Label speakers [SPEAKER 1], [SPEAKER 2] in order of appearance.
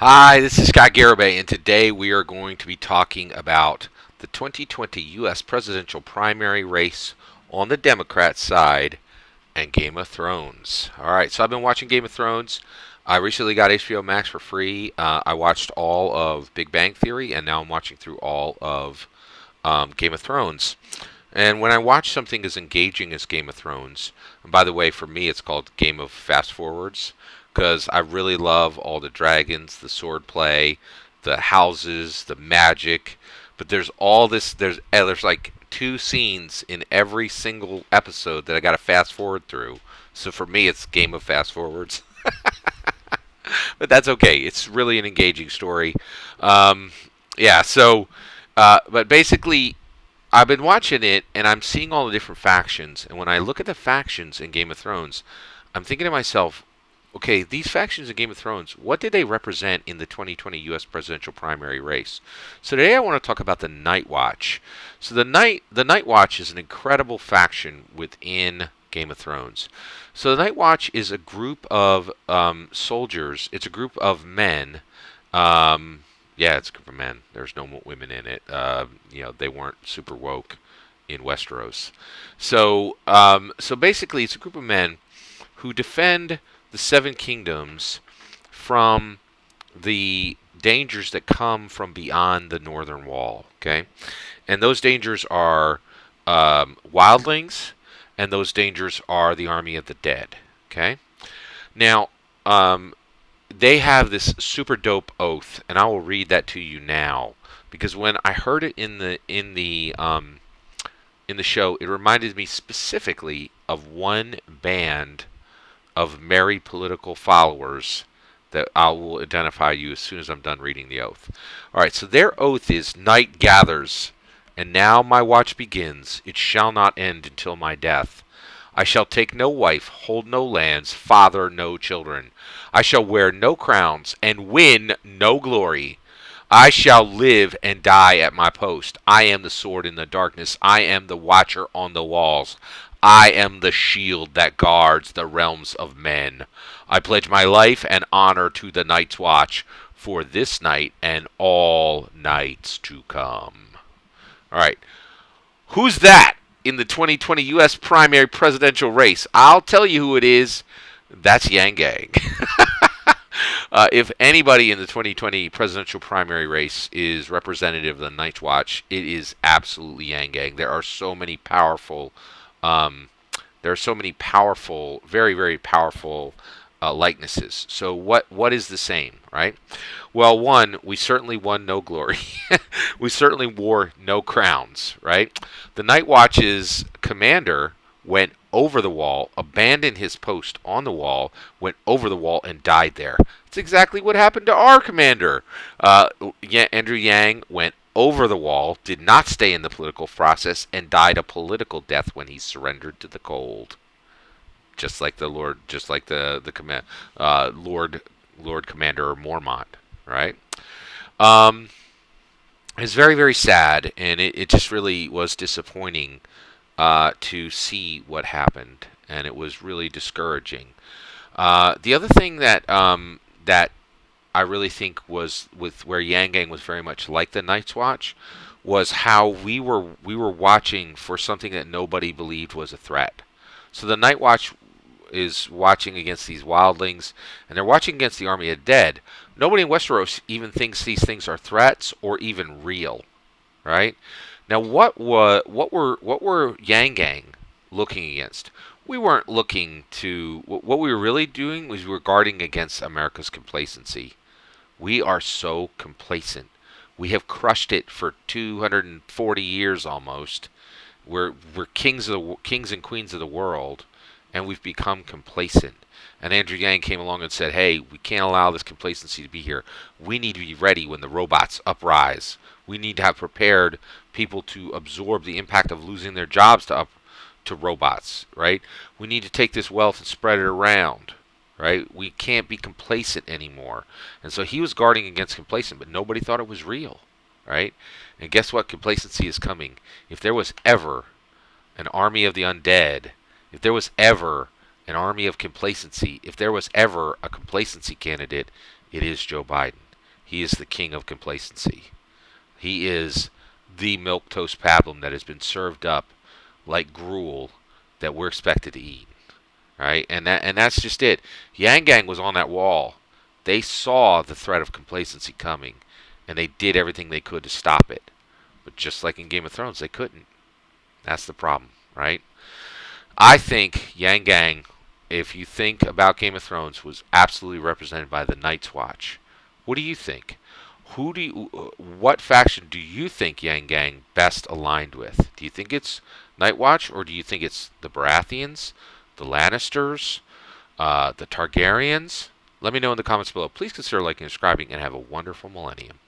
[SPEAKER 1] Hi, this is Scott Garibay, and today we are going to be talking about the 2020 U.S. presidential primary race on the Democrat side and Game of Thrones. All right, so I've been watching Game of Thrones. I recently got HBO Max for free. I watched all of Big Bang Theory, and now I'm watching through all of Game of Thrones. And when I watch something as engaging as Game of Thrones, and by the way, for me, it's called Game of Fast Forwards, because I really love all the dragons, the sword play, the houses, the magic. But there's all this. There's like two scenes in every single episode that I got to fast forward through. So for me, it's Game of Fast Forwards. But that's okay. It's really an engaging story. Um, yeah. But basically, I've been watching it and I'm seeing all the different factions. And when I look at the factions in Game of Thrones, I'm thinking to myself, okay, these factions in Game of Thrones, what did they represent in the 2020 U.S. presidential primary race? So today I want to talk about the Night Watch. So the Night Watch is an incredible faction within Game of Thrones. So the Night Watch is a group of soldiers. It's a group of men. Yeah, it's a group of men. There's no women in it. They weren't super woke in Westeros. So basically, it's a group of men who defend the Seven Kingdoms from the dangers that come from beyond the Northern Wall. Okay, and those dangers are wildlings, and those dangers are the army of the dead. Okay, now they have this super dope oath, and I will read that to you now because when I heard it in the show, it reminded me specifically of one band of merry political followers that I will identify you as soon as I'm done reading the oath. All right, so their oath is night gathers, and now my watch begins. It shall not end until my death. I shall take no wife, hold no lands, father no children. I shall wear no crowns, and win no glory. I shall live and die at my post. I am the sword in the darkness. I am the watcher on the walls. I am the shield that guards the realms of men. I pledge my life and honor to the Night's Watch for this night and all nights to come. All right. Who's that in the 2020 U.S. primary presidential race? I'll tell you who it is. That's Yang Gang. If anybody in the 2020 presidential primary race is representative of the Night's Watch, it is absolutely Yang Gang. There are so many powerful, very very powerful likenesses. So what is the same, right? Well, one, we certainly won no glory. We certainly wore no crowns, right? The Night Watch's commander went over the wall, abandoned his post on the wall, went over the wall, and died there. That's exactly what happened to our commander. Andrew Yang went over the wall, did not stay in the political process, and died a political death when he surrendered to the cold. Just like the Lord, just like the command, Lord Commander Mormont, right? Um, it's very very sad, and it just really was disappointing to see what happened, and it was really discouraging. The other thing that I really think was with where Yang Gang was very much like the Night's Watch was how we were watching for something that nobody believed was a threat. So the Night Watch is watching against these wildlings, and they're watching against the army of the dead. Nobody in Westeros even thinks these things are threats or even real, right? Now, what were Yang Gang looking against? We weren't looking to. What we were really doing was we were guarding against America's complacency. We are so complacent. We have crushed it for 240 years almost. We're kings and queens of the world, and we've become complacent. And Andrew Yang came along and said, "Hey, we can't allow this complacency to be here. We need to be ready when the robots uprise. We need to have prepared people to absorb the impact of losing their jobs to robots, right? We need to take this wealth and spread it around, right? We can't be complacent anymore." And so he was guarding against complacent, but nobody thought it was real, right? And guess what? Complacency is coming. If there was ever an army of the undead, if there was ever an army of complacency, if there was ever a complacency candidate, it is Joe Biden. He is the king of complacency. He is the milquetoast pablum that has been served up like gruel that we're expected to eat, right? And that's just it. Yang Gang was on that wall. They saw the threat of complacency coming, and they did everything they could to stop it. But just like in Game of Thrones, they couldn't. That's the problem, right? I think Yang Gang, if you think about Game of Thrones, was absolutely represented by the Night's Watch. What do you think? What faction do you think Yang Gang best aligned with? Do you think it's Night Watch, or do you think it's the Baratheons, the Lannisters, the Targaryens? Let me know in the comments below. Please consider liking and subscribing, and have a wonderful millennium.